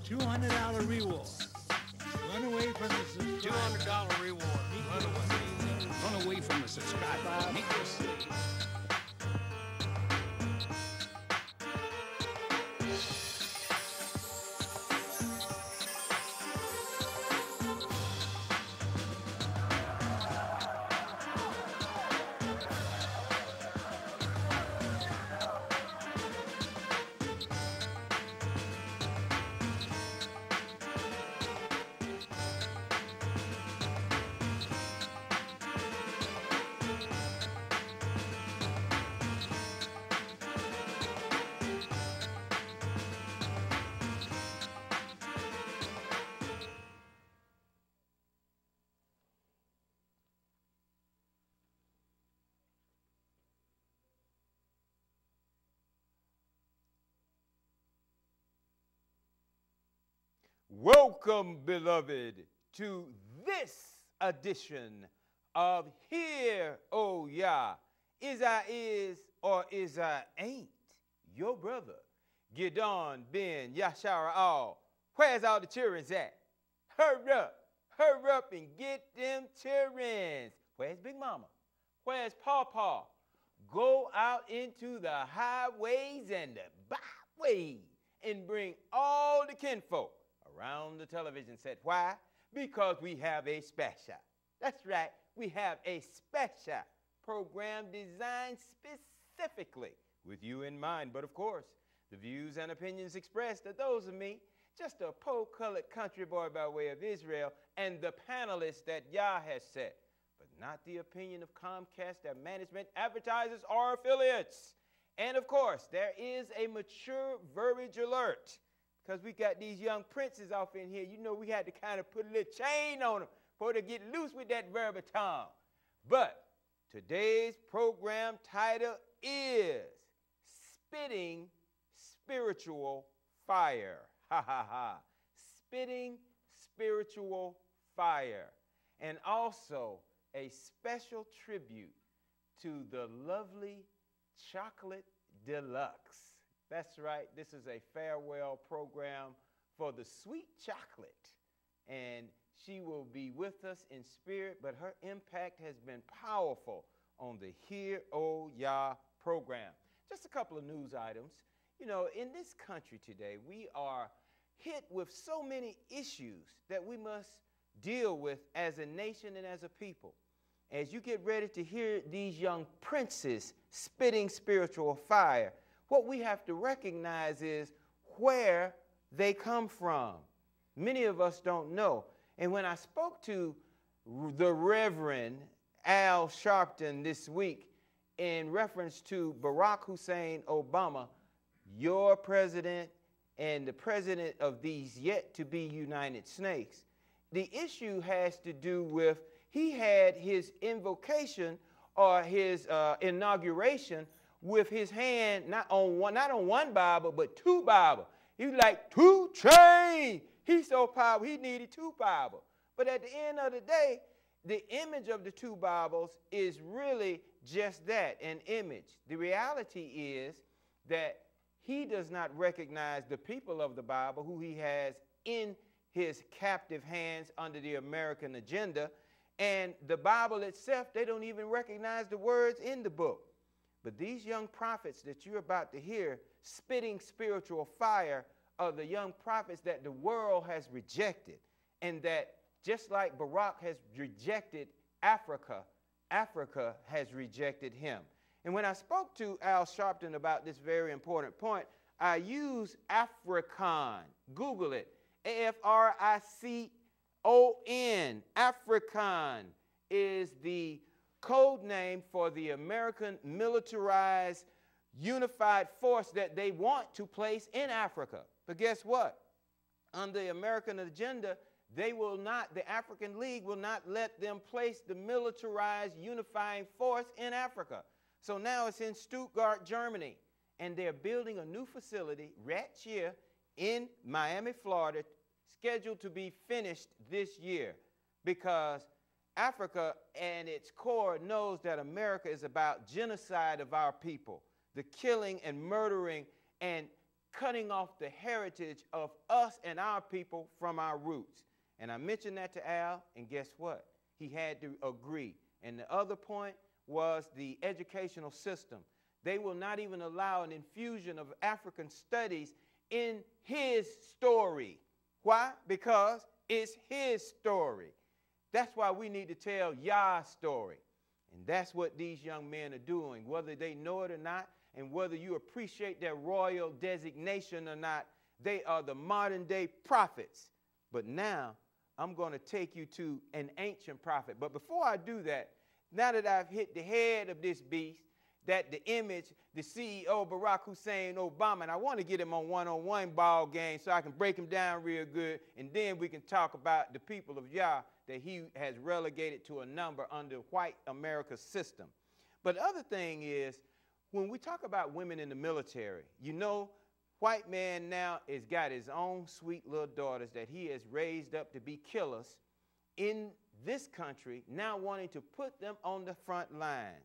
$200 reward. Run away from the subscriber. $200 reward. Run away. Run away from the subscriber. Meet this. Welcome, beloved, to this edition of Here, Oh Yah, Is I Is or Is I Ain't, your brother, Gidon Ben Yashara All. Where's all the children's at? Hurry up and get them children's. Where's Big Mama? Where's Pawpaw? Go out into the highways and the byways and bring all the kinfolk around the television set. Why? Because we have a special. That's right, we have a special program designed specifically with you in mind. But of course, the views and opinions expressed are those of me, just a po-colored country boy by way of Israel, and the panelists that Yah has set, but not the opinion of COMCAST, their management, advertisers, or affiliates. And of course, there is a mature verbiage alert, because we got these young princes off in here. You know, we had to kind of put a little chain on them for to get loose with that verbatim. But today's program title is Spitting Spiritual Fire. Ha ha ha. Spitting Spiritual Fire. And also a special tribute to the lovely Chocolate Deluxe. That's right, this is a farewell program for the sweet chocolate. And she will be with us in spirit, but her impact has been powerful on the Hear, O Yah program. Just a couple of news items. You know, in this country today, we are hit with so many issues that we must deal with as a nation and as a people. As you get ready to hear these young princes spitting spiritual fire, what we have to recognize is where they come from. Many of us don't know. And when I spoke to the Reverend Al Sharpton this week in reference to Barack Hussein Obama, your president and the president of these yet-to-be United States, the issue has to do with he had his invocation or his inauguration with his hand not on one Bible, but two Bibles. He was like 2 chains. He's so powerful, he needed 2 Bibles. But at the end of the day, the image of the 2 Bibles is really just that, an image. The reality is that he does not recognize the people of the Bible who he has in his captive hands under the American agenda. And the Bible itself, they don't even recognize the words in the book. But these young prophets that you're about to hear spitting spiritual fire are the young prophets that the world has rejected. And that just like Barack has rejected Africa, Africa has rejected him. And when I spoke to Al Sharpton about this very important point, I use African. Google it. Africon. African is the code name for the American militarized unified force that they want to place in Africa. But guess what? Under the American agenda, they will not, the African League will not let them place the militarized unifying force in Africa. So now it's in Stuttgart, Germany, and they're building a new facility right here in Miami, Florida, scheduled to be finished this year, because Africa and its core knows that America is about genocide of our people, the killing and murdering and cutting off the heritage of us and our people from our roots. And I mentioned that to Al, and guess what? He had to agree. And the other point was the educational system. They will not even allow an infusion of African studies in his story. Why? Because it's his story. That's why we need to tell Yah's story. And that's what these young men are doing, whether they know it or not, and whether you appreciate their royal designation or not. They are the modern day prophets. But now I'm going to take you to an ancient prophet. But before I do that, now that I've hit the head of this beast, that the image, the CEO, Barack Hussein Obama, and I want to get him on one-on-one ball game so I can break him down real good, and then we can talk about the people of Yah that he has relegated to a number under white America's system. But the other thing is, when we talk about women in the military, you know, white man now has got his own sweet little daughters that he has raised up to be killers in this country, now wanting to put them on the front lines.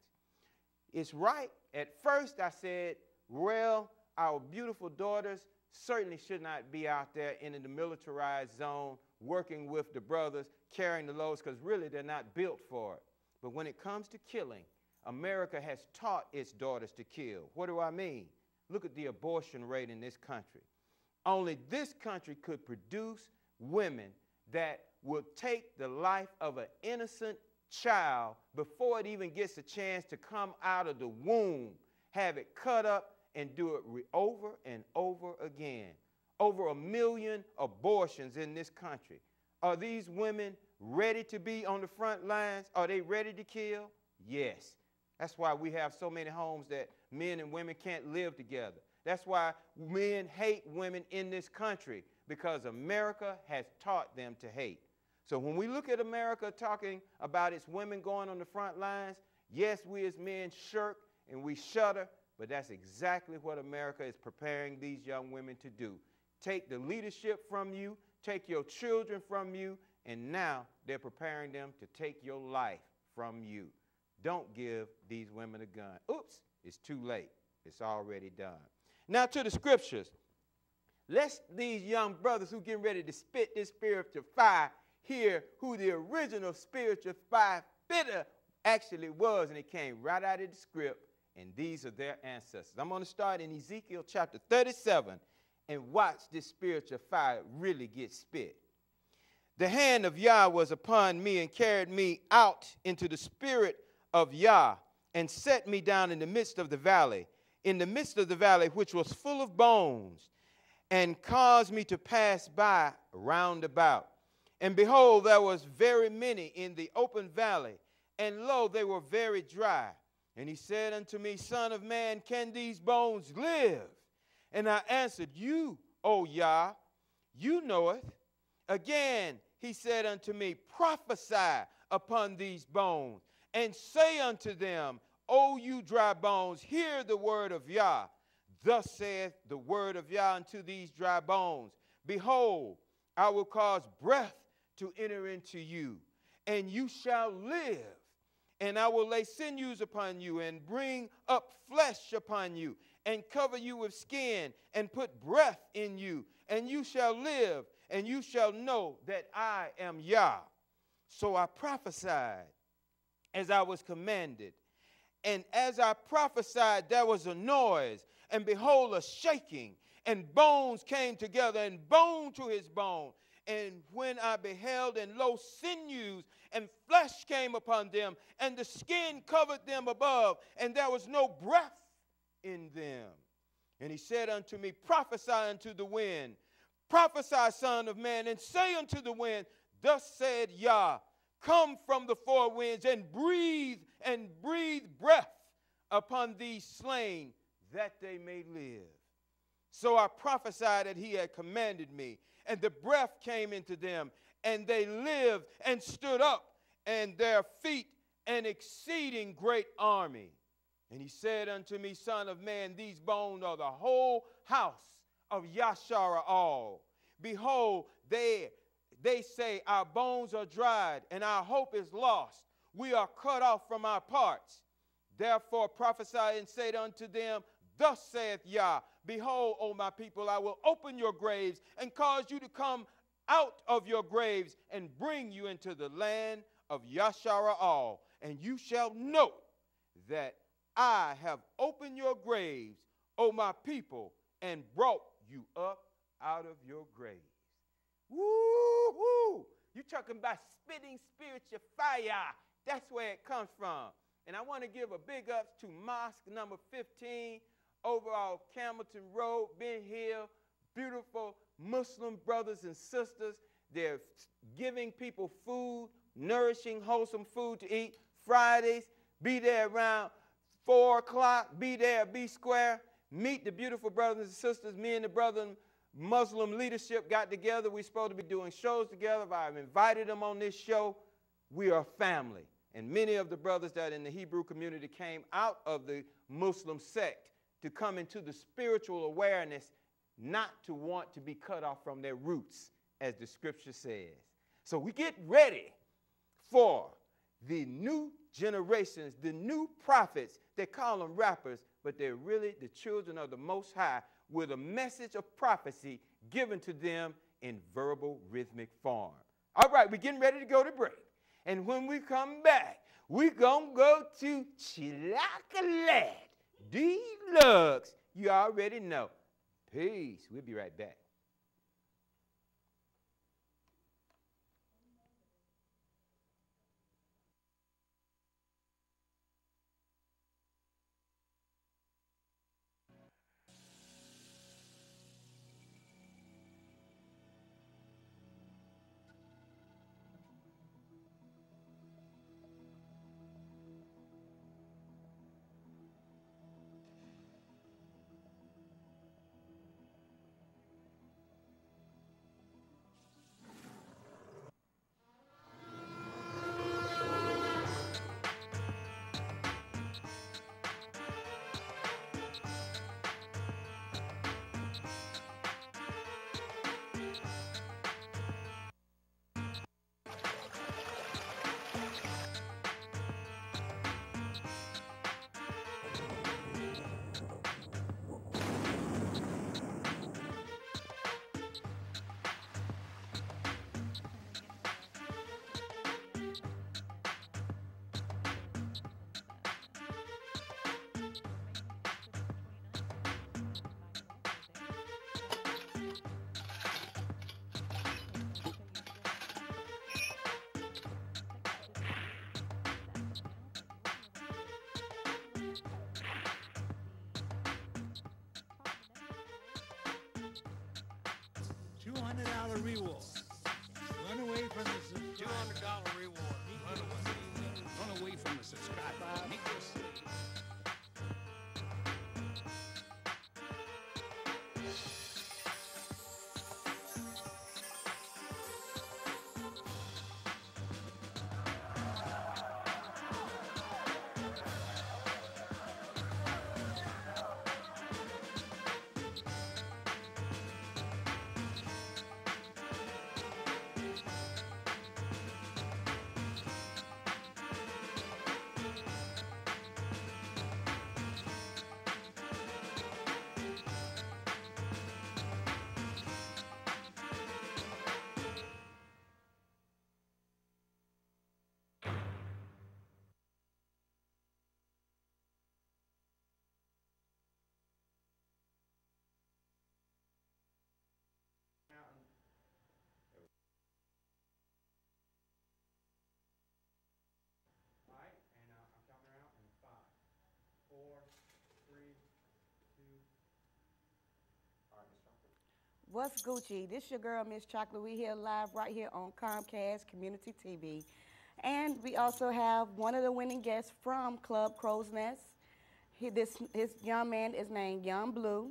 It's right. At first I said, well, our beautiful daughters certainly should not be out there in the militarized zone working with the brothers, carrying the loads, because really they're not built for it. But when it comes to killing, America has taught its daughters to kill. What do I mean? Look at the abortion rate in this country. Only this country could produce women that will take the life of an innocent child before it even gets a chance to come out of the womb, have it cut up, and do it over and over again. Over 1 million abortions in this country. Are these women ready to be on the front lines? Are they ready to kill? Yes. That's why we have so many homes that men and women can't live together. That's why men hate women in this country, because America has taught them to hate. So when we look at America talking about its women going on the front lines, yes, we as men shirk and we shudder, but that's exactly what America is preparing these young women to do. Take the leadership from you, take your children from you, and now they're preparing them to take your life from you. Don't give these women a gun. Oops, it's too late. It's already done. Now to the scriptures. Let these young brothers who getting ready to spit this spiritual fire hear who the original spiritual fire spitter actually was, and it came right out of the script, and these are their ancestors. I'm going to start in Ezekiel chapter 37 and watch this spiritual fire really get spit. The hand of Yah was upon me and carried me out into the spirit of Yah and set me down in the midst of the valley, which was full of bones, and caused me to pass by round about. And behold, there was very many in the open valley, and lo, they were very dry. And he said unto me, Son of man, can these bones live? And I answered, You, O Yah, you knoweth. Again, he said unto me, Prophesy upon these bones, and say unto them, O you dry bones, hear the word of Yah. Thus saith the word of Yah unto these dry bones, Behold, I will cause breath to enter into you, and you shall live. And I will lay sinews upon you, and bring up flesh upon you, and cover you with skin, and put breath in you, and you shall live, and you shall know that I am Yah. So I prophesied as I was commanded. And as I prophesied, there was a noise, and behold, a shaking, and bones came together, and bone to his bone. And when I beheld, and lo, sinews and flesh came upon them, and the skin covered them above, and there was no breath in them. And he said unto me, Prophesy unto the wind, prophesy, son of man, and say unto the wind, Thus said Yah, Come from the four winds, and breathe breath upon these slain, that they may live. So I prophesied that he had commanded me, and the breath came into them, and they lived and stood up, and their feet an exceeding great army. And he said unto me, Son of man, these bones are the whole house of Yashara'al. Behold, they say, Our bones are dried, and our hope is lost. We are cut off from our parts. Therefore prophesy and say unto them, Thus saith Yah, Behold, O my people, I will open your graves and cause you to come out of your graves and bring you into the land of Yashara'al. And you shall know that I have opened your graves, O my people, and brought you up out of your graves. Woo-hoo! You talking about spitting spiritual fire. That's where it comes from. And I want to give a big ups to Mosque number 15 over on Campbellton Road, Ben Hill. Beautiful Muslim brothers and sisters. They're giving people food, nourishing, wholesome food to eat. Fridays, be there around 4 o'clock. Be there at B Square. Meet the beautiful brothers and sisters. Me and the brother Muslim leadership got together. We're supposed to be doing shows together. I've invited them on this show. We are family. And many of the brothers that in the Hebrew community came out of the Muslim sect to come into the spiritual awareness, not to want to be cut off from their roots, as the scripture says. So we get ready for the new generations, the new prophets. They call them rappers, but they're really the children of the Most High with a message of prophecy given to them in verbal rhythmic form. All right, we're getting ready to go to break. And when we come back, we're going to go to Chilacaland Deluxe. You already know. Peace. We'll be right back. $200 reward. Run away from the $200 reward. Run away. Run away from the subscriber. Make this. What's Gucci? This your girl, Miss Chocolate. We here live right here on COMCAST Community TV. And we also have one of the winning guests from Club Crow's Nest. His young man is named Young Blue.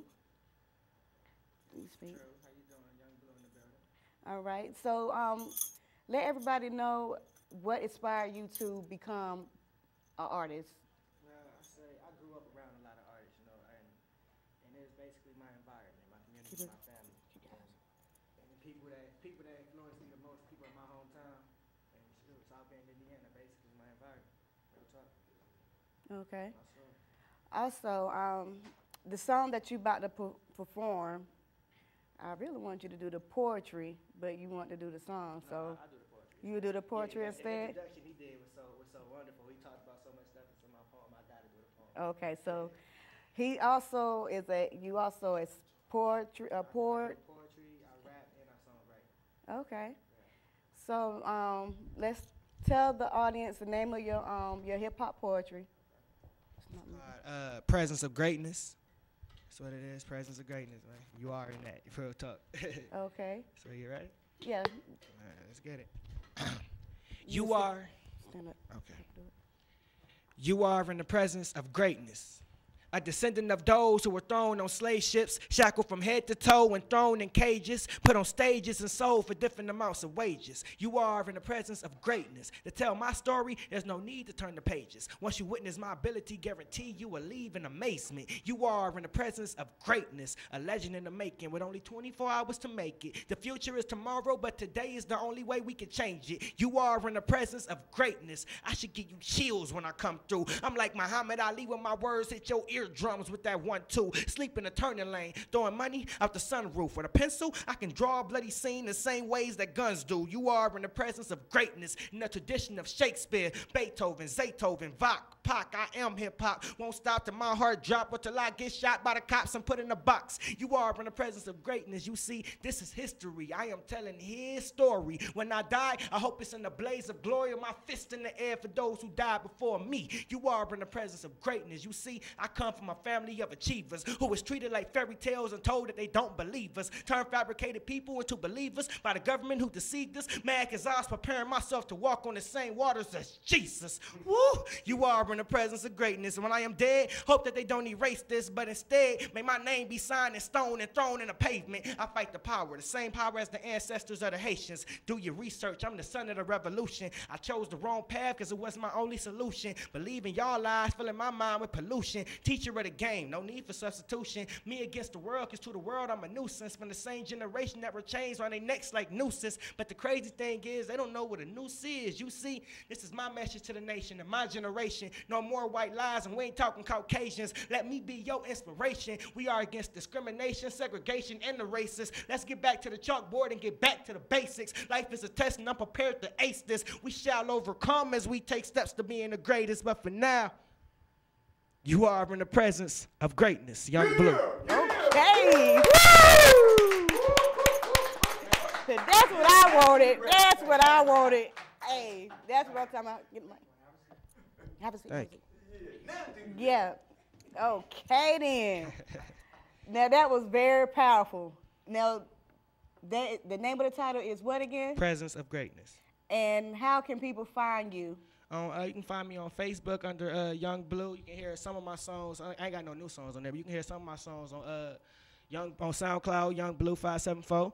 Please speak. True. How you doing? Young Blue in the building. All right. So let everybody know what inspired you to become an artist. Well, I grew up around a lot of artists, you know, and it's basically my environment, my community, my family. And the people that influence me the most, people in my hometown, and South Bend, Indiana, basically my environment. Real talk. Okay. My soul. Also, the song that you about to perform, I really want you to do the poetry, but you want to do the song, so I do the poetry. you do the poetry The instead? introduction he did was so wonderful. He talked about so much stuff in my poem. I gotta do the poem. Okay, so he also is you also is poetry, a I poet. do poetry, I rap, and I songwrite. Okay. So let's tell the audience the name of your hip hop poetry. Presence of greatness. That's what it is. Presence of greatness, man. You are in that. Real talk. Okay. So you ready? Yeah. All right, let's get it. You are. Stand up. Okay. You are in the presence of greatness. A descendant of those who were thrown on slave ships, shackled from head to toe and thrown in cages, put on stages and sold for different amounts of wages. You are in the presence of greatness. To tell my story, there's no need to turn the pages. Once you witness my ability, guarantee you will leave in amazement. You are in the presence of greatness, a legend in the making with only 24 hours to make it. The future is tomorrow, but today is the only way we can change it. You are in the presence of greatness. I should give you chills when I come through. I'm like Muhammad Ali when my words hit your eardrums with that 1-2. Sleep in the turning lane, throwing money out the sunroof. With a pencil, I can draw a bloody scene the same ways that guns do. You are in the presence of greatness in the tradition of Shakespeare, Beethoven, Zaytoven, Bach, Pac. I am hip-hop. Won't stop till my heart drop or till I get shot by the cops and put in a box. You are in the presence of greatness. You see, this is history. I am telling his story. When I die, I hope it's in the blaze of glory, my fist in the air for those who died before me. You are in the presence of greatness. You see, I come from a family of achievers who was treated like fairy tales and told that they don't believe us. Turned fabricated people into believers by the government who deceived us. Mad cause I was preparing myself to walk on the same waters as Jesus. Woo! You are in the presence of greatness. And when I am dead, hope that they don't erase this, but instead, may my name be signed in stone and thrown in a pavement. I fight the power, the same power as the ancestors of the Haitians. Do your research, I'm the son of the revolution. I chose the wrong path because it was my only solution. Believe in y'all lies, filling my mind with pollution. Teacher of the game, no need for substitution. Me against the world, cause to the world I'm a nuisance. From the same generation that were chains around their necks like nooses. But the crazy thing is, they don't know what a noose is. You see, this is my message to the nation and my generation. No more white lies, and we ain't talking Caucasians. Let me be your inspiration. We are against discrimination, segregation, and the racist. Let's get back to the chalkboard and get back to the basics. Life is a test and I'm prepared to ace this. We shall overcome as we take steps to being the greatest. But for now, you are in the presence of greatness, Young Blue. Okay. Woo! That's what I wanted. That's what I wanted. Hey, that's what I'm talking about. Get my. Have a seat. Thank you. Yeah. Okay then. Now that was very powerful. Now, the name of the title is what again? Presence of greatness. And how can people find you? You can find me on Facebook under Young Blue. You can hear some of my songs. I ain't got no new songs on there, but you can hear some of my songs on on SoundCloud, Young Blue 574.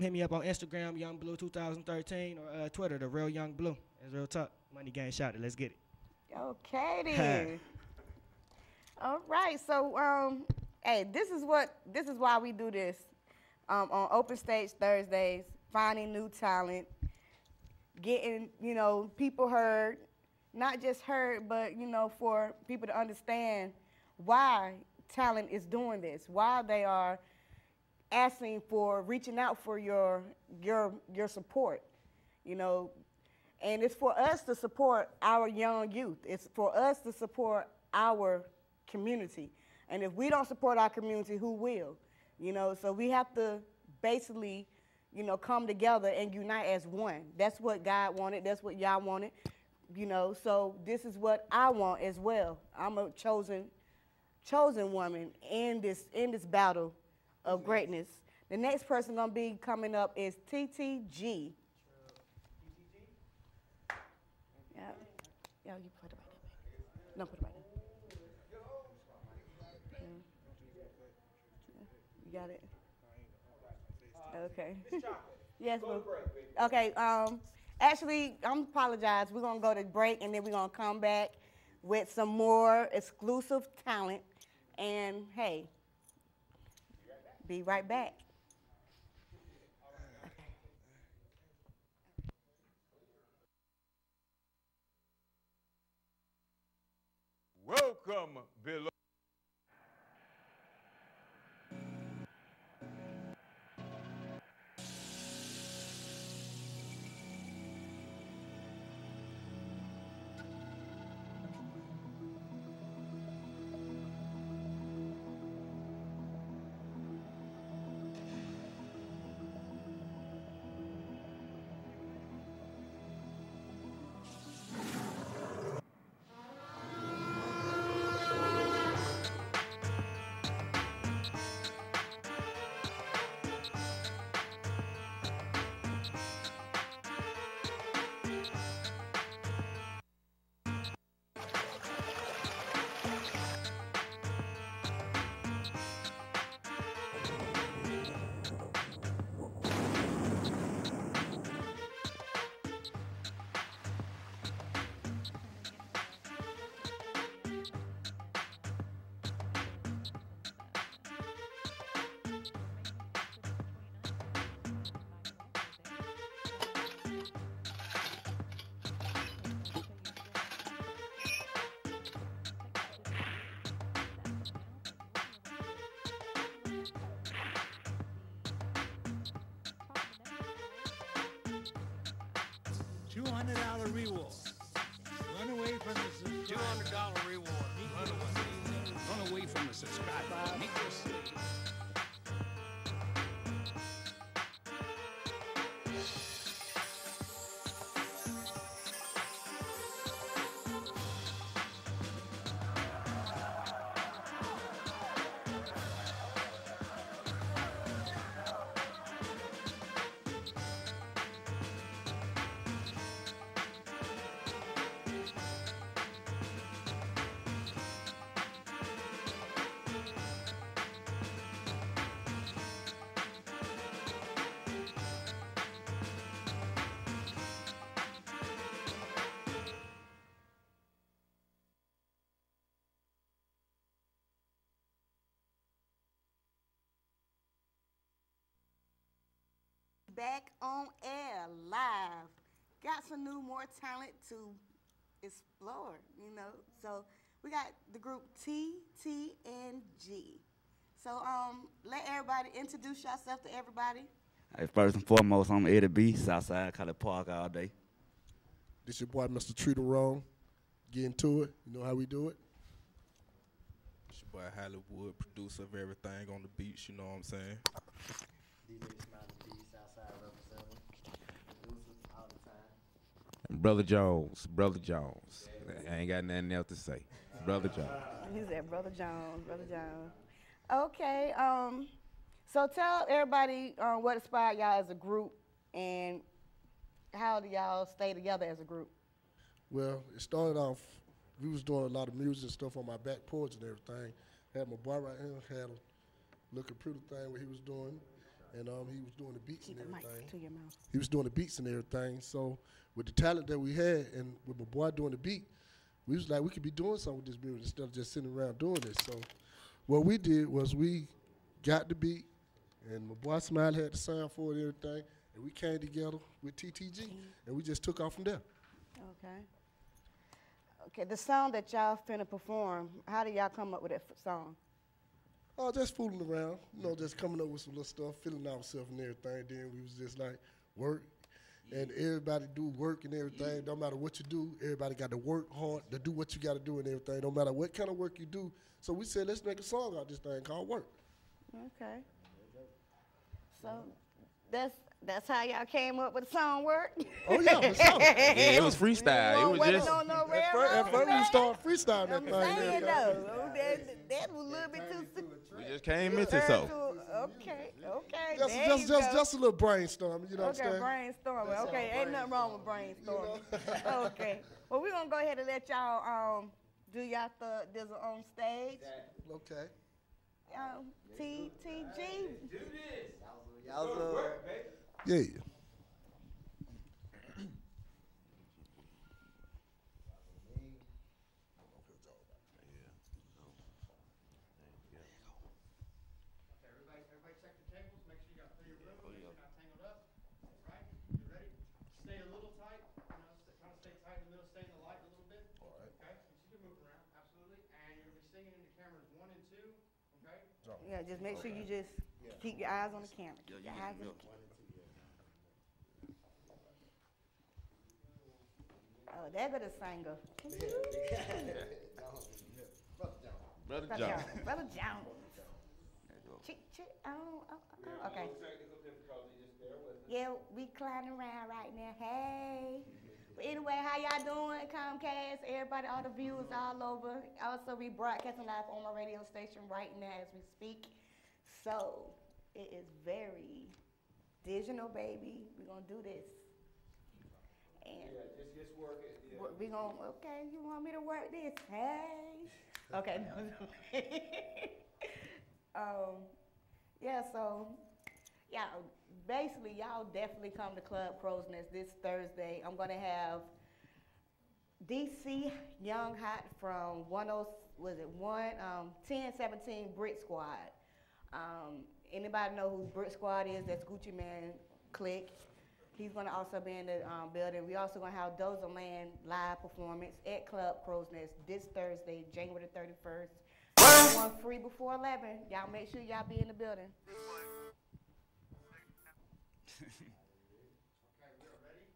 Hit me up on Instagram, Young Blue 2013, or Twitter, The Real Young Blue. It's real talk. Money Gang Shouted. Let's get it. Okay then. All right. So hey, this is why we do this on Open Stage Thursdays, finding new talent, getting, people heard, not just heard, but, for people to understand why talent is doing this, why they are asking for, reaching out for your support, And it's for us to support our young youth. It's for us to support our community. And if we don't support our community, who will? So we have to basically come together and unite as one. That's what God wanted. That's what y'all wanted. So this is what I want as well. I'm a chosen woman in this battle of greatness. The next person gonna be coming up is TTG. Yeah, you put it right there. No, put it right there. You got it. Okay. Yes, boo. Okay. Actually, I'm apologize. We're gonna go to break and then we're gonna come back with some more exclusive talent. And hey, be right back. Welcome, beloved. $200 reward. Run away from the subscriber. $200 reward. Run away. Run away from the subscriber. Make yourself. Back on air, live. Got some more talent to explore, you know. So we got the group T, T, and G. So let everybody introduce yourself to everybody. Hey, first and foremost, I'm Eddie B, Southside, College Park all day. This your boy, Mr. Treat 'em Wrong. Get into it. You know how we do it. It's your boy Hollywood, producer of everything on the beach, you know what I'm saying? Brother Jones. I ain't got nothing else to say. Brother Jones. He said, Brother Jones. Okay, so tell everybody what inspired y'all as a group and how do y'all stay together as a group? Well, it started off, we was doing a lot of music and stuff on my back porch and everything. Had my boy right here, had a little computer thing what he was doing, and he was doing the beats Keep and the mic everything. to your mouth. He was doing the beats and everything. So with the talent that we had and with my boy doing the beat, we was like, we could be doing something with this music instead of just sitting around doing this. So what we did was we got the beat, and my boy Smiley had the sound for it and everything, and we came together with TTG, and we just took off from there. Okay, the song that y'all finna perform, how did y'all come up with that song? Oh, just fooling around, you know, just coming up with some little stuff, feeling ourselves and everything. Then we was just like, work, and everybody do work and everything. Don't matter what you do, everybody got to work hard to do what you got to do and everything. No matter what kind of work you do. So we said, let's make a song out of this thing called Work. Okay. So that's how y'all came up with the song Work? Oh, yeah, for sure. Yeah, it was freestyle. It was just. On no At first we started freestyling that I'm thing. saying there. though, that was a little bit too soon. We just came into so. Okay. there you Just a little brainstorm, you know what I'm Okay, saying? brainstorming. Okay, ain't nothing wrong with brainstorming. Okay. Well, we're going to go ahead and let y'all do y'all there's on stage. Okay. TTG. Do this. Yeah. Everybody check the tables. Make sure you got clear room. Make sure you're not tangled up. Right? You ready? Stay a little tight. Kind of stay tight in the middle. Stay in the light a little bit. All right. Okay. You can move around. Absolutely. And you're gonna be singing into cameras 1 and 2. Okay. Yeah, just make sure you just keep your eyes on the camera. Keep your eyes on the camera. Oh, there go the singer. Brother Jones. Brother Jones. Okay. Yeah, we climbing around right now. Hey. But anyway, how y'all doing, COMCAST? Everybody, all the viewers all over. Also, we broadcasting live on my radio station right now as we speak. So, it is very digital, baby. We're going to do this. And Just work it. Yeah. we going to, okay, you want me to work this? Hey. Okay. Basically, y'all definitely come to Club Crow's Nest this Thursday. I'm going to have DC Young Hot from 1017 Brick Squad. Anybody know who Brick Squad is? That's Gucci Man Click. He's going to also be in the building. We also going to have DOZALAND live performance at Club Crow's Nest this Thursday, January the 31st. One free before 11. Y'all make sure y'all be in the building. Okay, we are ready.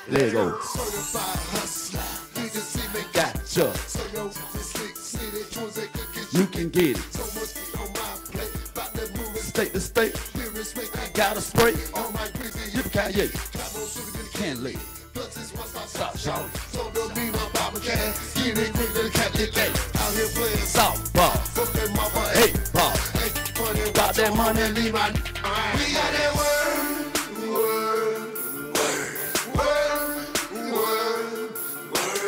There you go. Certified hustler. You can see me Gotcha. So yo, this slick city, tools they could get You can get it. so much on my plate. About to move State to state. Here respect, I Got a spray. all my busy. Yippee-ki-yay. Cabo sugar, Can't lay. plus it's my Stop shouting. So don't be my Baba can. Get it quick, little cat, get that. Out here playing Softball. fuck that mama, Hey, ball. ain't funny. Got that money. Leave my. We got that word.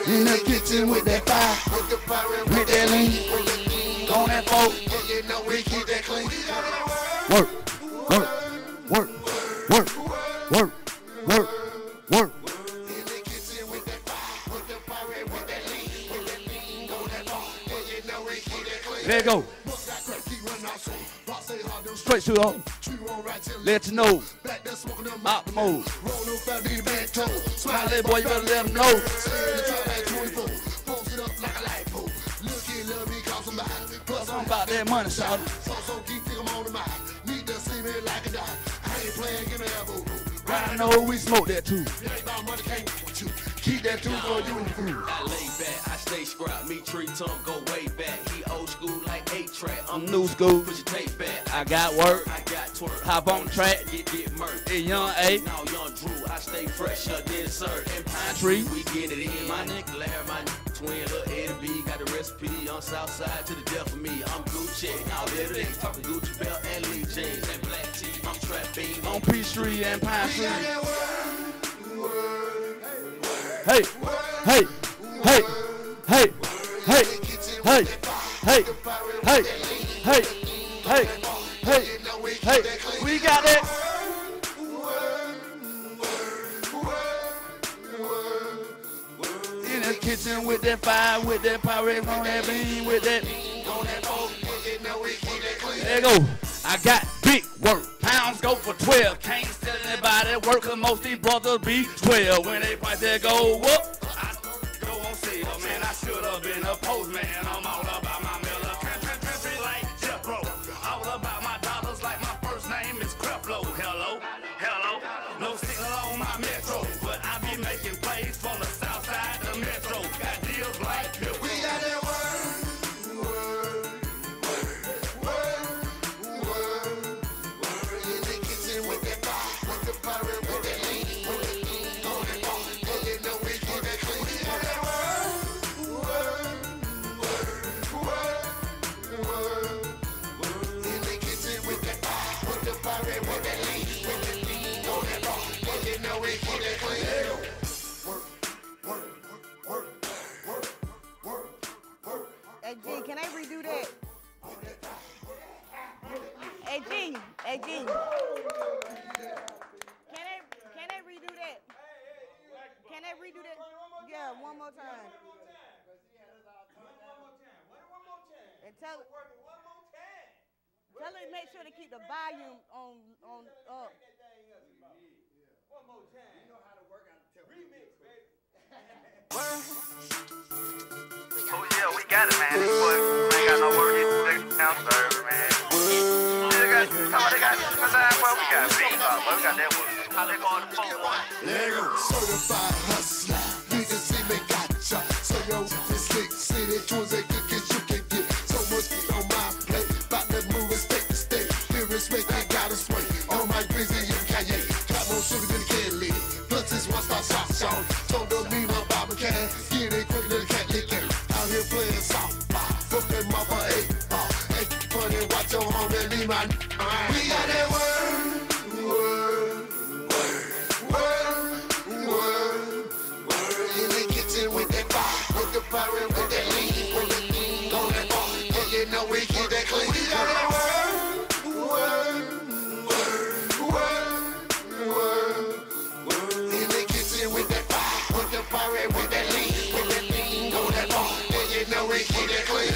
In the kitchen with that fire. With the fire, With that lean. On that boat. you know we keep that clean. Work. Work. Work. Work. Work. Work. Work. In the kitchen with that fire, with the fire, with that lean, on that ball, you know we keep that clean. There you go. Straight shoot on. Let you know. Out the mode. Smiley boy, you better let them know. Plus I'm about that money, shout it. I know we smoke that too. Keep that too for you and food. I lay back, I stay scrap, me tree tongue go way back. He old school like 8-track, I'm new school. Put your tape back, I got work. I got twerk. Hop on track. Get murked. Hey, young A. Now young Drew, I stay fresh, than sir. And Pine Tree. we get it in. My nigga Larry, my nigga twin, little Eddie B. Got the recipe on south side to the death of me. I'm Gucci, now there it is. Talking Gucci belt and Lee jeans and black tee. I'm trapping On Peachtree and Pine Tree. Hey, hey, hey, hey, hey, hey, hey, hey, hey, hey, hey, hey. We got it. In the kitchen with that fire, with that pirate on that bean, with that. There you go. I got big work. Pounds go for 12. Can't tell anybody work, cause most these brothers be 12. When they price they go up, I go on sale. Man, I should have been a postman. I'm all about my Miller. Country like Jethro. All about my dollars like my first name is Creflo. Hello, hello. No signal on my metro, but I be making plays from the south side of the metro. Got deals like this. We got that Hey, G, can I redo that? Hey, G. Hey, G. Can I redo that? Can I redo that? Yeah, one more time. And tell her to make sure to keep the volume on up. One more time. You know how to work out the remix, baby. Oh yeah, we got it, man. These boys ain't got no work down server, man. They got well, we got beat up, but we got that one. How they going to phone one? certified hustler. You can see me gotcha. So yo, this slick city, tools they could get, you can get. So much on my plate. About to move and state to state. Here respect, I got a swing. All my busy, you can't yay. Cabo sugar, good can't leave. Plus this one star soft song. So don't be my Baba can. Get it quick, little cat, get that. Out here playing softball. Fuck that mama, 8-ball. Ain't funny, watch your homie, leave my. We got that word. In the kitchen with that fire, with the fire, with that lean, on that ball, you know we keep that clean. We got that word. In the kitchen with that fire, with the fire, with that lean, on that ball, you know we keep that clean.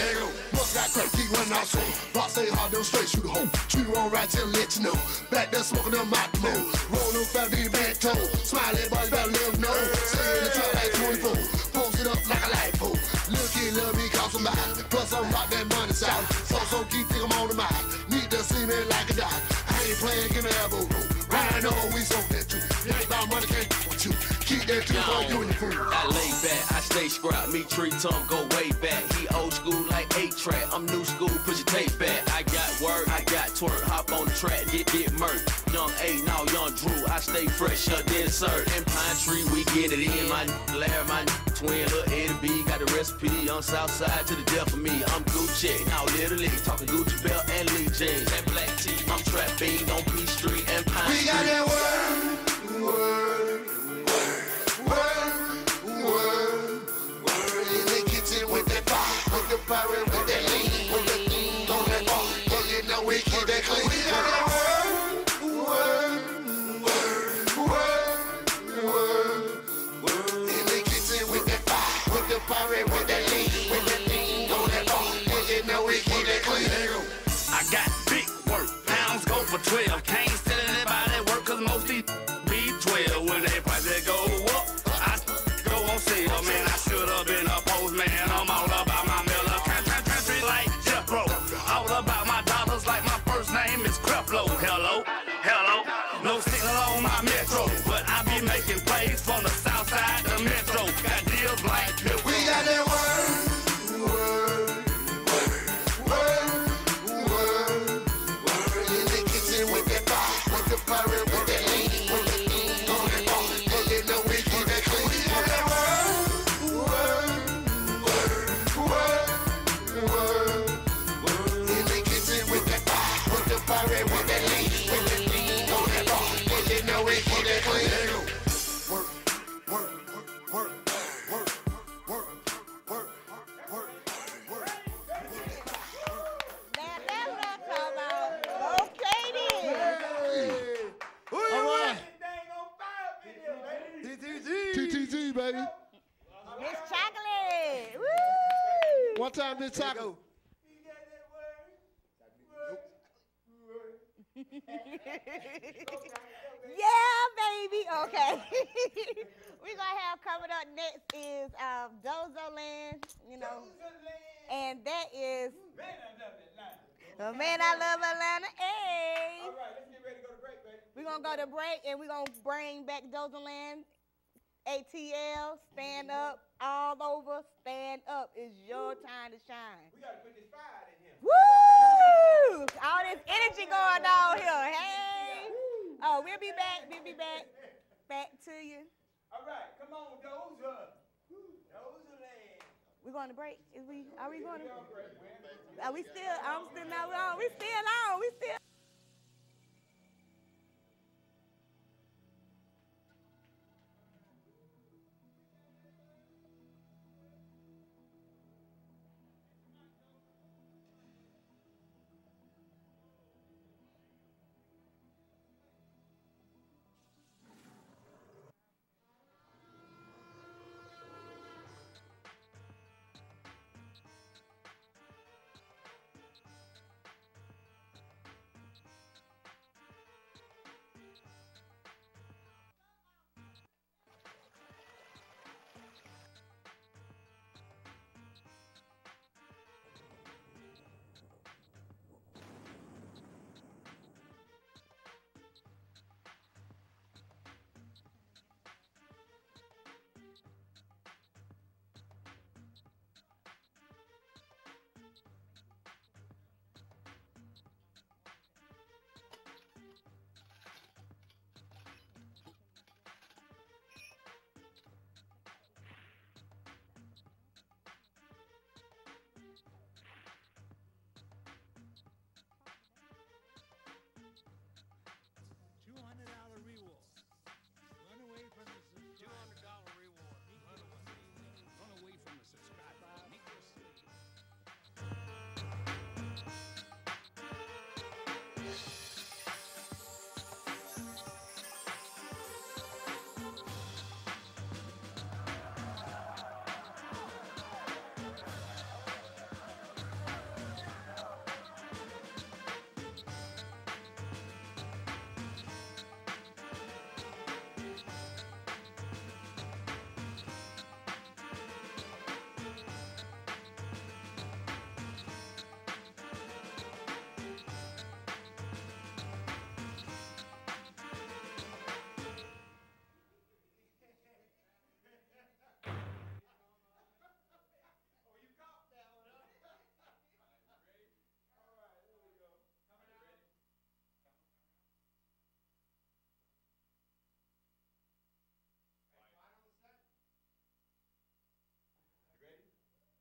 Bust got crack, keep running out slow. Boss say hard, don't straight shoot a hole. Treat her on right till let you know. Back there smoking them out the mode. Roll no fat, be the bad toe. Smiley boys better let them know. Stay in the trap like 24. Post it up like a light pole. Little kid love me, call somebody. Plus I'm about that money side. So keep thinking I'm on the mind. Need to see me like a dog. I ain't playing, give me elbow. Right, I know we soak that too. how money came with you. Keep that to you and your food. I lay back, I stay scrap. Me, Tree Tongue, go way back. He old school like 8-track. I'm new school, put your tape back. I got work, I got twerk. Hop on the track, get murk. Young A, now young Drew. I stay fresh, up then sir. In Pine Tree, we get it in. My Larry, my twin, Lil Eddie B. Got the recipe on Southside to the death of me. I'm Gucci, now literally talking Gucci belt and Lee jeans. That black tee, I'm trapping on P Street and Pine Street. We got that word. In the kitchen with that fire, with the fire, with that lean, with the thing on that bar. And you know we keep that clean. We got that word. In the kitchen with that fire, with the fire, with that lean, with the thing on that bar. And you know we keep that clean. I got big work, pounds go for 12. Can't tell anybody work, cause most these be 12. When they price they go up, I go on sale. Man, I should've been a postman. I'm all about my Miller. Country like Jethro. All about my dollars like my first name is Creflo. Hello, no signal on my metro. But I be making plays from the south side to metro. Got deals like this. We got that word. In the kitchen with that fire, with the fire, with that lean, with the thing on that bar. And you know we keep that clean. We got that word. In the kitchen with that fire, with the fire, with that lean, with the thing on that bar. And you know we keep that clean. TTG, baby. Miss Chocolate. Woo! One time, Miss Chocolate. Yeah, baby. Okay. We're going to have coming up next is DOZALAND, you know. And that is Man, I Love Atlanta. Hey. All right, let's get ready to go to break, baby. We're going to go to break, and we're going to bring back DOZALAND. ATL, stand up, all over, stand up. It's your time to shine. We got to put this fire in here. Woo! All this energy going on here. Hey. Oh, we'll be back. We'll be back. Back to you. All right, come on, Doza. DOZALAND. We're going to break. Are we going to? Are we still? I'm still not on. We still on. We still.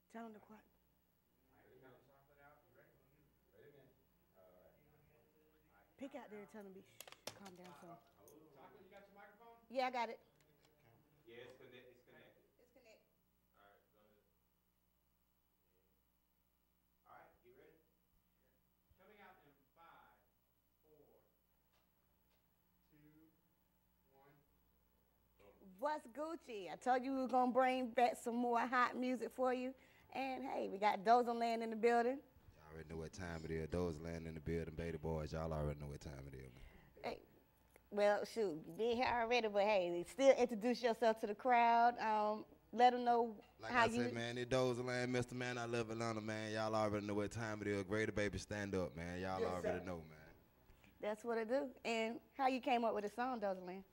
Tell them to quiet. Pick out there and tell them to be calm down some. Chocolate, you got your microphone? Yeah, I got it. Yeah, it's connected. It's connected. It's connected. All right, go ahead. All right, you ready? Coming out in 5, 4, 2, 1. What's Gucci? I told you we were going to bring back some more hot music for you. And, hey, we got DOZALAND in the building. Y'all already know what time it is. DOZALAND in the building. Beta Boys, y'all already know what time it is, man. Hey, well, shoot, you been here already, but, hey, still introduce yourself to the crowd. Let them know like how I you... said, man, it's DOZALAND, Mr. Man, I love Atlanta, man. Y'all already know what time it is. Greater Baby, stand up, man. Y'all Yes, already sir. know, man. That's what I do. And how you came up with the song, DOZALAND?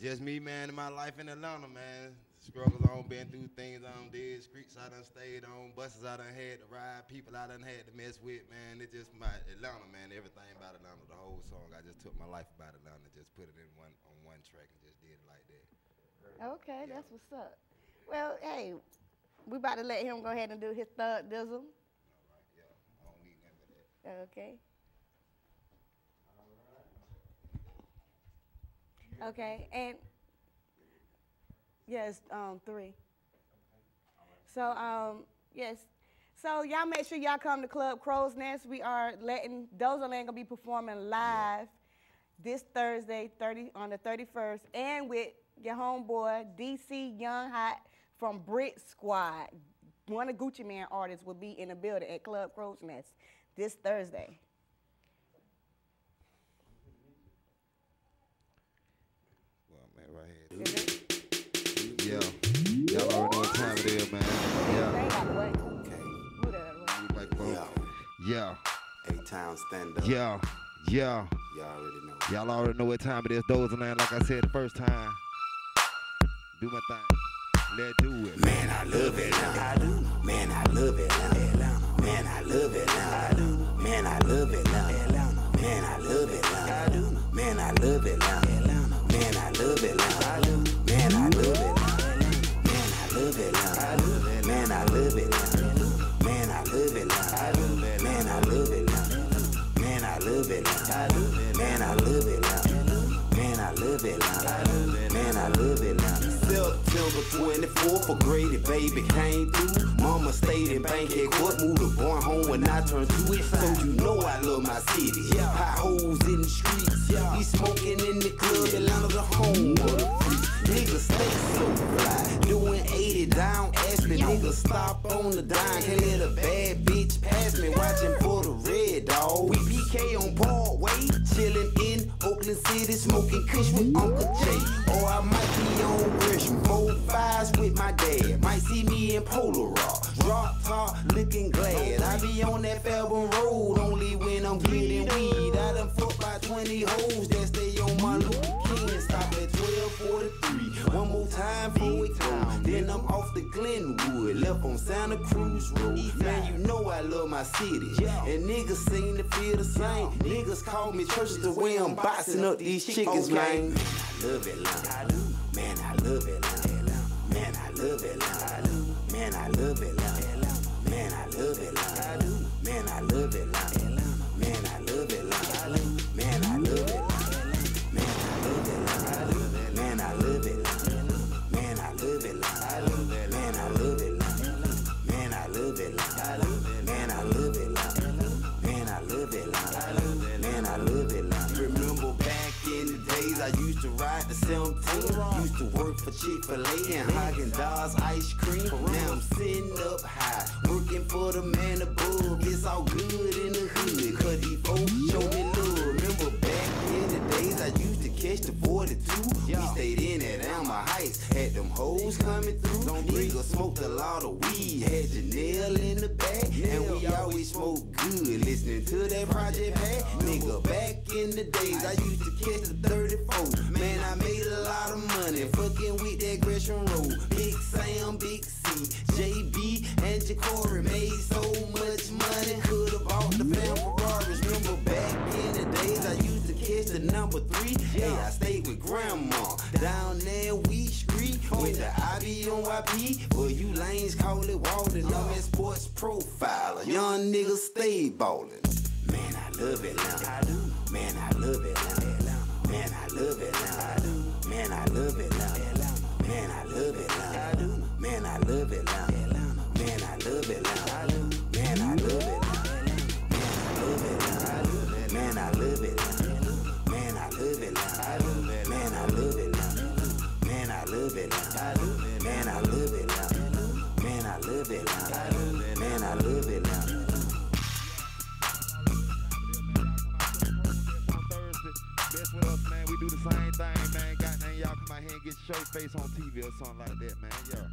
Just me, man, in my life in Atlanta, man. Struggles on, been through things I done did, streets I done stayed on, buses I done had to ride, people I done had to mess with, man. It's just my Atlanta, man. Everything about Atlanta, the whole song. I just took my life about Atlanta, just put it in on one track and just did it like that. Okay, that's what's up. Well, hey, we about to let him go ahead and do his thug dizzle. All right, yeah. I don't need none of that. Okay. Okay, and yes, 3. So, yes. So y'all make sure y'all come to Club Crow's Nest. We are letting DOZALAND gonna be performing live this Thursday, on the 31st, and with your homeboy DC Young Hot from Brit Squad. One of Gucci Man artists will be in the building at Club Crow's Nest this Thursday. Right here. Yeah. Y'all already know what time it is, man. Yeah. Okay. Yeah. A-Town stand up. Yeah. Yeah. Y'all already know. Y'all already know what time it is. DOZALAND, like I said the first time. Do my thing. Let's do it. Man, I love it now. I do. Man, I love it now. Man, I love it now. I do. Man, I love it now. Man, I love it now. I do. Man, I love it now. Man, I love it now. I do. Man, I love it now. Man, I love it now. I do. Man, I love it now. Man, I love it now. I do. Man, I love it now. Man, I love it now. I do. Man, I love it now. Man, I love it now. I do. Man, I love it now. September 24th, a Grady baby came through. Mama stayed in Bankhead Court, moved the boy home when I turned 2. So you know I love my city. Hot hoes in the streets. We smoking in the club, Atlanta the home of the freaks. Niggas stay so fly, doing 80 down Aspen. Niggas stop on the dime, can't let a bad bitch pass me. Watching for the red dog. We PK on Broadway, chilling in Oakland City, smoking kush with Uncle Jay. Or I might be on Gresham, 4-5s with my dad. Might see me in Polo Rock, drop top, looking glad. I be on that Falcon Road, only when I'm getting weed. I done fucked by 20 hoes that stay on my Luther King. Stop at 1243, one more time before it go. Then I'm off the Glenwood, left on Santa Cruz Road. Man, you know I love my city, and niggas seem to feel the same. Niggas call me churches the way I'm boxing up these chickens, man. I love Atlanta. Man, I love Atlanta. Man, I love Atlanta. Man, I love Atlanta. Man, I love Atlanta. Man, I love Atlanta. Man, I love Atlanta. Man, I love Atlanta. Man, I love Atlanta. Man, I love Atlanta. Man, I love Atlanta. Man, I love Atlanta. Man, I love Atlanta. Man, I love Atlanta. Man, I love Atlanta. Remember back in the days I used to ride the 17. Used to work for Chick-fil-A and Haagen-Dazs ice cream. Now I'm sitting up high, working for the man above. It's all good in the hood, cause these folks show me love. Remember back in the days I used to catch the 42. We stayed in at Alma Heights, had them hoes coming through. Niggas smoked a lot of weed, had Janelle in the back, and we always smoked good, listening to that Project Pat. Nigga, back in the days I used to catch the 34. Man, I made a lot of money, fucking with that Gresham Road. Big Sam, Big C, JB, and Ja'Cory made so much money, could've bought the fam Ferraris. Remember back in the days I used to catch the to number 3. Hey, I stayed with grandma down there Wheat Street with the IB on YP. For you lanes call it Walden. I'm in sports profile. Young niggas stay ballin'. Man, I love it now. I do. Man, I love it now. Man, I love it now. I do. Man, I love it now. Man, I love it now. I do. Man, I love it now. Man, I love it now. I do. Man, I love it now. Man, I love it now. Man, I love it now. I do. Man, I love it now. Man, I love it now. I do. Man, I love it now. Man, I love it now. I do. Man, I love it now. Best with us, man. We do the same thing, man. Goddamn, y'all come out here and get your face on TV or something like that, man. Yeah.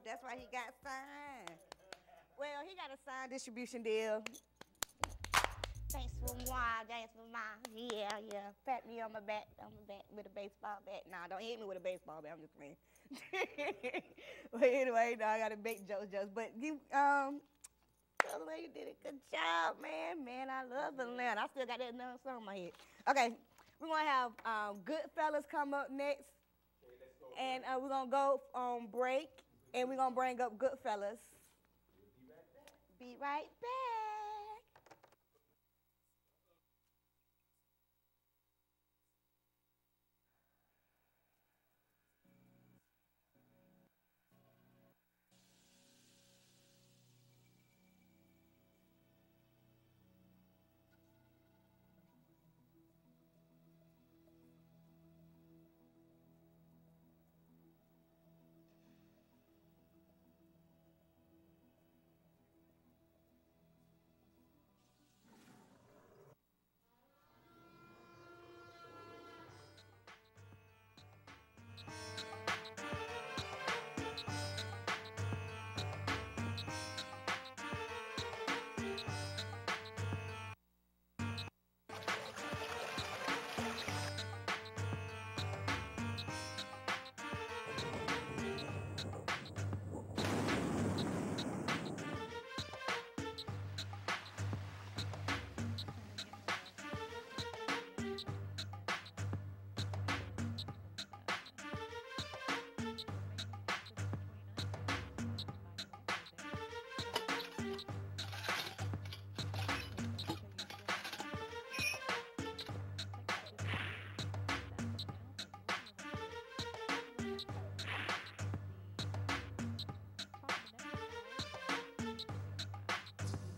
That's why he got signed. Well, he got a signed distribution deal. Thanks for moi, thanks for my. Yeah. Pat me on my back with a baseball bat. Nah, don't hit me with a baseball bat. I'm just playing. But anyway, no, I got to make jokes. But you, you did a good job, man. Man, I love Atlanta. I still got that another song in my head. Okay, we're gonna have Goodfellas come up next, and we're gonna go on break, and we're gonna bring up Goodfellas. Be right back.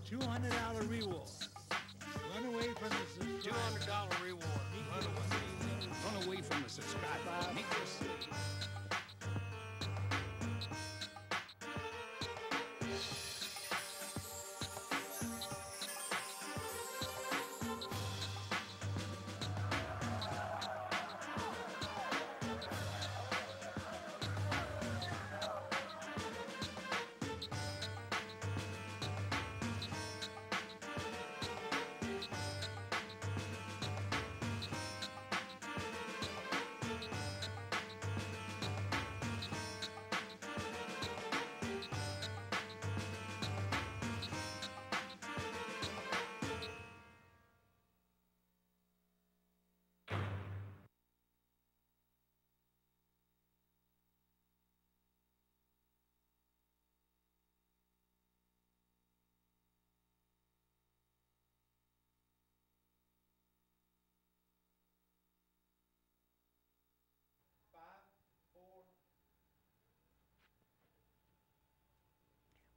$200 reward. Run away from the subscriber. $200 reward. Run away from the subscriber. Make yourself.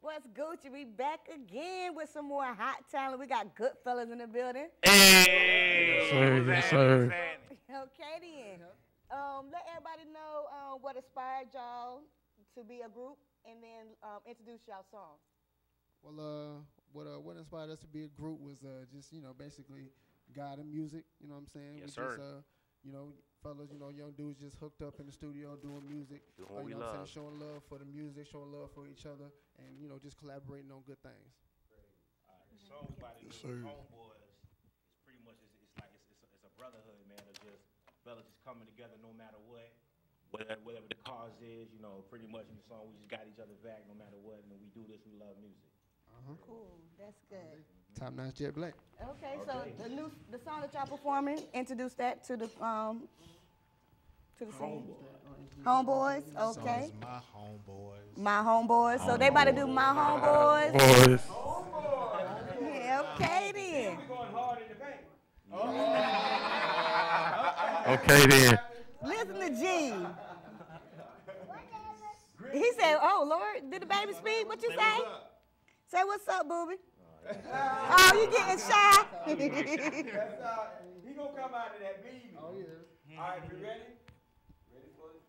What's Gucci? We back again with some more hot talent. We got Goodfellas in the building. Hey! Yes, sir. Okay, then. Let everybody know what inspired y'all to be a group, and then introduce y'all song. Well, what inspired us to be a group was just, basically God and music, you know what I'm saying? Yes, we sir. Just, fellas, young dudes just hooked up in the studio doing music. Doing what we you know love. What I'm saying? Showing love for the music, showing love for each other, and, just collaborating on good things. The song by the homeboys is pretty much it's a brotherhood, man, of just fellas just coming together no matter what. whatever the cause is, you know, pretty much in the song, we just got each other back no matter what, and we do this, we love music. Cool, that's good. Top notch Jet Black. Okay, so the song that y'all performing, introduce that to the scene. Homeboys, okay. My homeboys. My homeboys. So they about to do my homeboys. Boys. Yeah, okay then. Okay then. Listen to G. He said, "Oh Lord, did the baby speak? What you say? Say what's up, booby." Oh, you getting shy? He gonna come out of that baby. Oh yeah. All right, you ready? Ready for it?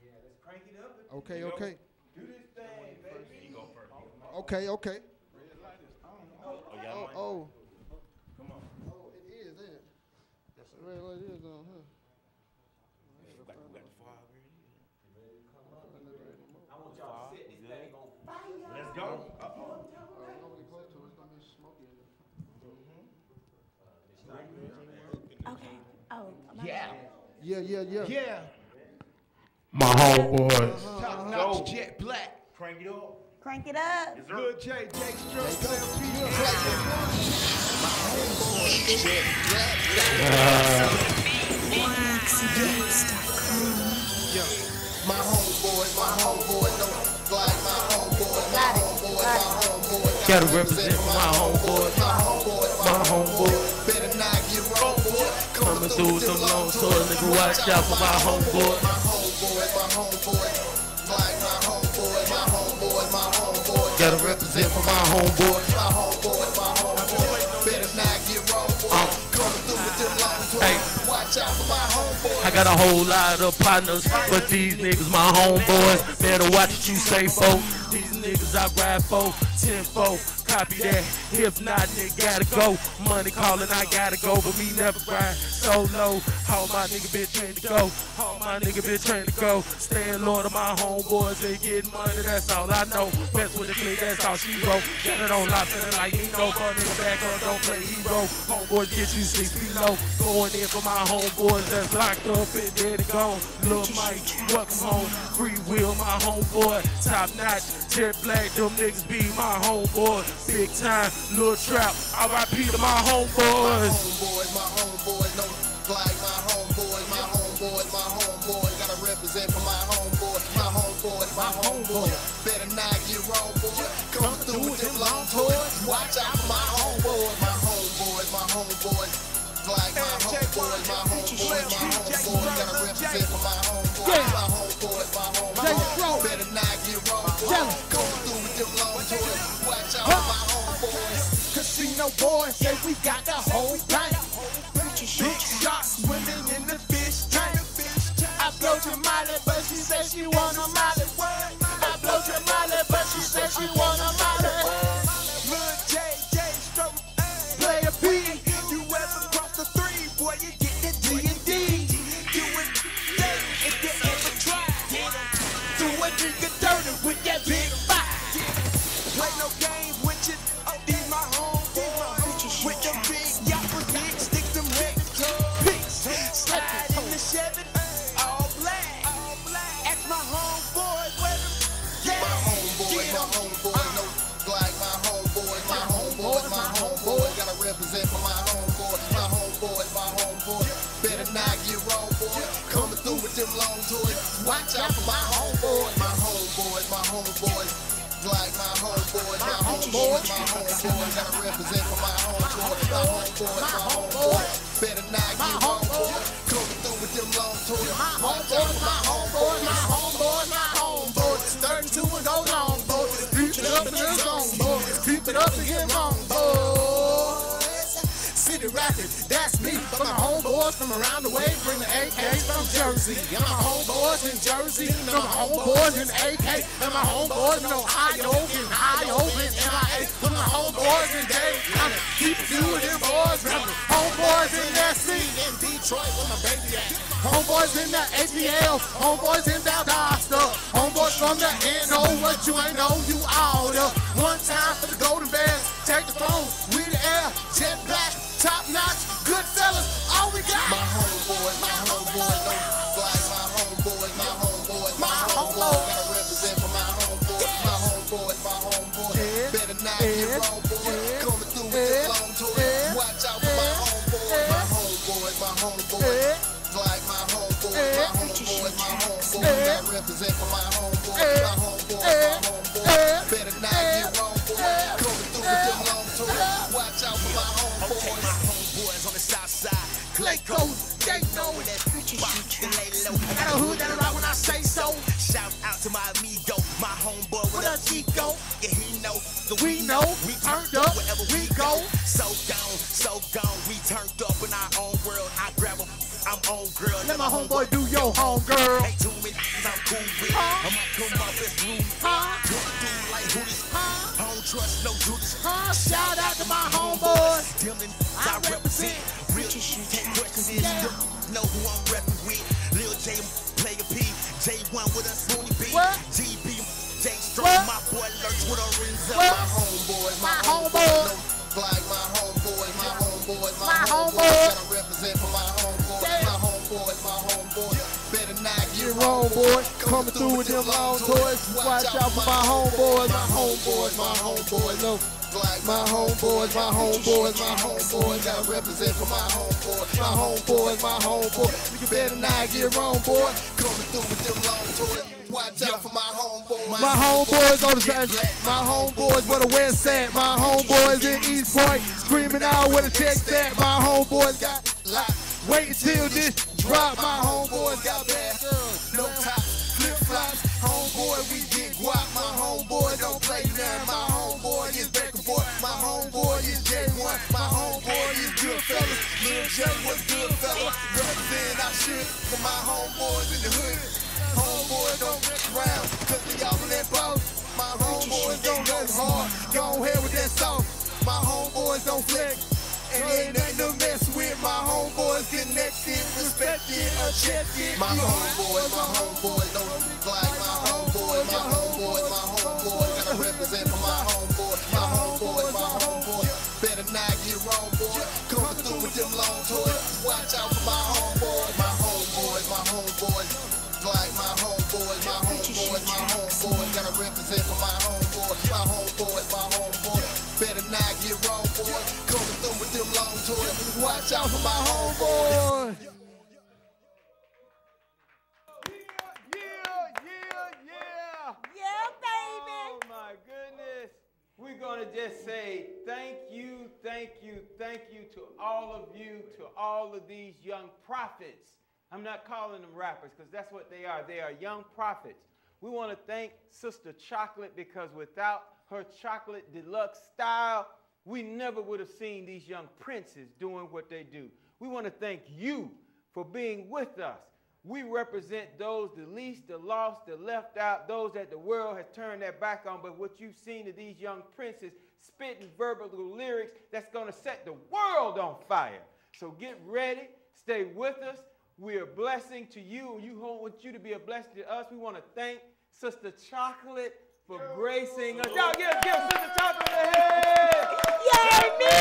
Yeah, let's crank it up. Okay, okay. Do this thing, baby. You go first. Okay, okay. Oh. Come on. Oh, it is, isn't it? That's the red light is on, huh? We got the fire already. I want y'all to set this thing on fire. Let's go. Okay. Oh. Yeah. Yeah. My homeboys. Top notch Jet Black. Crank it up. Crank it up. Good J, Jake Strokes, My homeboy, don't fly my homeboy, my homeboy. Gotta represent for my homeboy, my homeboy. Better not get wrong, boy. Coming through with some long swords, nigga, watch out for my homeboy. My homeboy, like my homeboy, my homeboy. Gotta represent for my homeboy. My homeboy. Better not get wrong, boy. Coming through with them long swords, watch out for my homeboy. I got a whole lot of partners, but these niggas my homeboys. Better watch what you say, folks. These niggas I ride for, 10-4. Copy that, if not, nigga gotta go. Money calling, I gotta go, but me never grind solo. All my nigga been trained to go, all my nigga been trained to go. Staying loyal to my homeboys, they getting money, that's all I know. Best with the clique, that's all she wrote. Got it on lock, feeling like he know. Fun nigga back up, don't play hero. Homeboys get you 6 feet low. Going in for my homeboys that's locked up and dead and gone. Lil Mike, welcome home. Free will, my homeboy. Top notch, Jet Black, them niggas be my homeboys. Big time, Lil Trap, R.I.P. to my homeboys. My homeboys, no like my homeboys, my homeboys, my homeboys. Gotta represent for my homeboys, my homeboys, my homeboys. Better not get wrong, boy. Come through with them long toys. Watch out for my homeboys, my homeboys, my homeboys. Like my homeboys, my homeboys, my homeboys. Gotta represent for my homeboys, my homeboys, my homeboys. Better not get wrong, boy. Come through with them long toys. Watch out for my homeboys. Casino boys say we got the whole bank. Big shots swimming in the fish tank. I blow Jamali, but she said she want a Molly. I blow Jamali, but she said she want a Molly. Lil J, Stroke, player B. You ever cross the 3, boy, you get the D&D. Do it if you ever try. Do it, drink it dirty with that big fight. Play no games with you. These my homeboys. With them big yappers, big stick them heavy picks. Slide in the Chevy, all black. Ask my homeboys where them. Yeah. My homeboy, no like my homeboys, my homeboys, my homeboys. Gotta represent for my homeboys, my homeboys, my homeboys. Better not get wrong, boy. Coming through with them long toys. Watch out for my homeboys, my homeboys, my homeboys. Like my homeboys, my homeboys, my homeboys. Gotta represent for my homeboys, my homeboys, my homeboys. Better not get wrong, boy. Coming through with them long toys. Watch out for my homeboys, my homeboys, my homeboys. 32 and go long, boys. Keep it up in the zone, boys. Keep it up and get wrong, boys. City Rapids, that's me. But my homeboys from around the way bring the AKs from Jersey. And my homeboys in Jersey, and my homeboys in AK, and my homeboys in Ohio, and MIA, and my homeboys in Dayton. Keep doing them boys, homeboys in SC, in Detroit with my baby at. Homeboys in the ATL, homeboys in Valdosta, homeboys from the NO, what you ain't know, you all the. One time for the Golden Bears, take the phone, we the air, Jet Black, top notch, good fellas, all we got. My homeboys, no like my homeboys, get wrong, boy. Coming through with them long toys. Watch out for my homeboys. My homeboys, my homeboys. Like my homeboys, my homeboys, my homeboys. Gotta represent for my homeboys. My homeboys, my homeboys. Better not get wrong, boy. Coming through with them long toys. Watch out for my homeboys. Okay, my homeboys on the south side. Clay Coast, they know that box can lay low. Got a hood that'll rock when I say so. Shout out to my amigo, my homeboy with a Chico. Yeah, he know, we know, we turned up wherever we go. So gone, we turned up in our own world. I grab 'em, I'm on girl. Let my homeboy do your home, girl. Hey, 2 minutes, I'm cool with. I'ma come up as rude. Come like hoodies. I don't trust no Judas. Shout out to my homeboys. Them and I represent. Real take questions is know who I'm repping with. Lil J, Player P, J1 with a Spoonie B. GB, J Strong, my boy Lurch with a rings up. My homeboys, my homeboys. Like my homeboys, my homeboys, my homeboys. Gotta represent for my homeboys. My homeboys, my homeboys. Better not get wrong, boy. Coming through with them long toys. Watch out for my homeboys, my homeboys, my homeboys. No. Like my homeboys, my homeboys, my homeboys. Gotta represent for my homeboys. My homeboys, my homeboys. You better not get wrong, boy. Coming through with them long toys. Watch out for my homeboys. My homeboys on the side. My homeboys where the west at. My homeboys in East Point screaming out where the check's at. My homeboys got locked. Wait until this drop. My homeboys got bad girls. No top, flip flops. Homeboy, we get guap. My homeboy don't play now. My homeboy is back and forth. My homeboy is J1. My homeboy is good fellas. Lil J was good fella. Represent our shit for my homeboys in the hood. Homeboys don't mess around, cause they all in that boss. My homeboys don't go hard, go ahead with that sauce. My homeboys don't flex, and ain't nothing to mess with. My homeboys connected, respected, unchecked. My homeboys don't look like my homeboys. My homeboys, my homeboys, gotta represent for my homeboys. My homeboys, my homeboys, better not get wrong, boy. Coming through with them long toys, watch out for my homeboys. My homeboys, my homeboys. Like my homeboys, my homeboys, my homeboys. Gotta represent for my homeboys. My homeboys, my homeboys. Better not get wrong, boy. Coming through with them long toys. Watch out for my homeboys. Yeah, baby. Oh my goodness. We're gonna just say thank you to all of you, to all of these young prophets. I'm not calling them rappers because that's what they are. They are young prophets. We want to thank Sister Chocolate because without her Chocolate Deluxe style, we never would have seen these young princes doing what they do. We want to thank you for being with us. We represent those, the least, the lost, the left out, those that the world has turned their back on. But what you've seen of these young princes spitting verbal lyrics that's going to set the world on fire. So get ready. Stay with us. We're a blessing to you. We want you to be a blessing to us. We want to thank Sister Chocolate for gracing us. Y'all give Sister Chocolate a hand. Yay, me!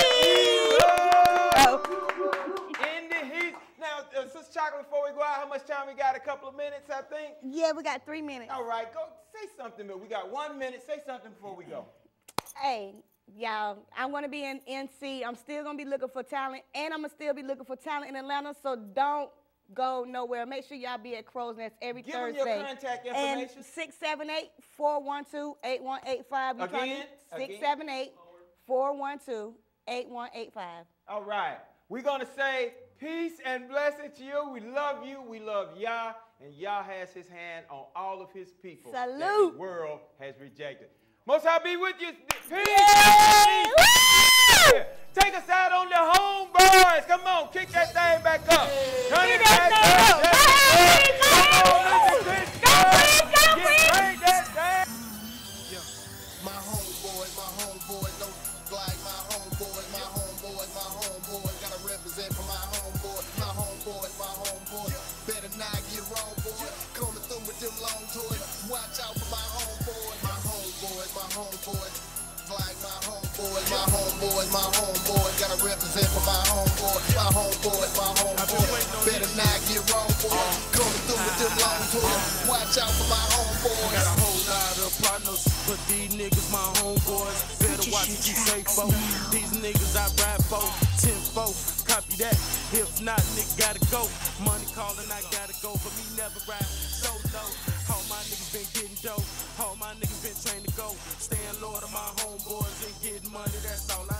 In the heat. Now, Sister Chocolate, before we go out, how much time we got? A couple of minutes, I think? Yeah, we got 3 minutes. All right, go say something. We got 1 minute. Say something before we go. Hey, y'all, I'm going to be in NC. I'm still going to be looking for talent, and I'm going to still be looking for talent in Atlanta, so don't go nowhere. Make sure y'all be at Crow's Nest every Thursday. Give them your contact information. And 678-412-8185. Again? 678-412-8185. All right. We're going to say peace and blessing to you. We love you. We love Yah. And Yah has his hand on all of his people Salute. that the world has rejected. Most High be with you. Peace. Yeah. Take us out on the homeboys. Come on, kick that thing back up. Turn it back up. My homeboys, don't like my homeboys. My homeboys, my homeboys. Gotta represent for my homeboys. My homeboys, my homeboys. Better not get wrong, boy. Coming through with them long toys. Watch out for my homeboys. My homeboys, my homeboys. Like my homeboys, my homeboys, my homeboys. Gotta represent for my homeboys. My homeboys, my homeboys. Better not get wrong, boy. Coming through with them long toys. Watch out for my homeboys. Got a whole lot of partners, but these niggas my homeboys. Better watch what you pray for. These niggas I ride for, 10-4, copy that. If not, nigga gotta go. Money calling, I gotta go. For me, never ride solo. All my niggas been getting dope. All my niggas been trained to go. Staying loyal to my homeboys and getting money, that's all I